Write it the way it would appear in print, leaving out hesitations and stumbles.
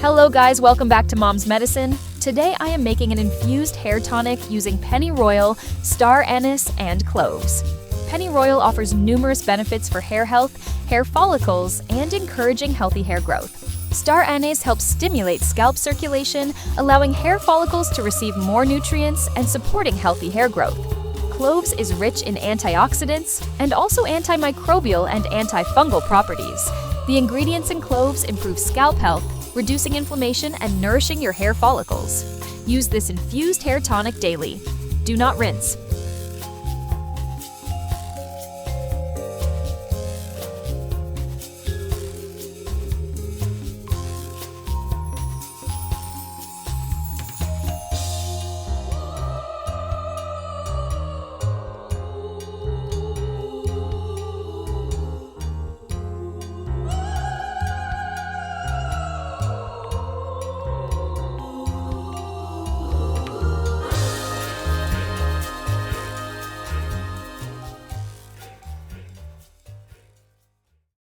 Hello guys, welcome back to Mom's Medicine. Today I am making an infused hair tonic using Pennyroyal, star anise, and cloves. Pennyroyal offers numerous benefits for hair health, hair follicles, and encouraging healthy hair growth. Star anise helps stimulate scalp circulation, allowing hair follicles to receive more nutrients and supporting healthy hair growth. Cloves is rich in antioxidants and also antimicrobial and antifungal properties. The ingredients in cloves improve scalp health, reducing inflammation and nourishing your hair follicles. Use this infused hair tonic daily. Do not rinse.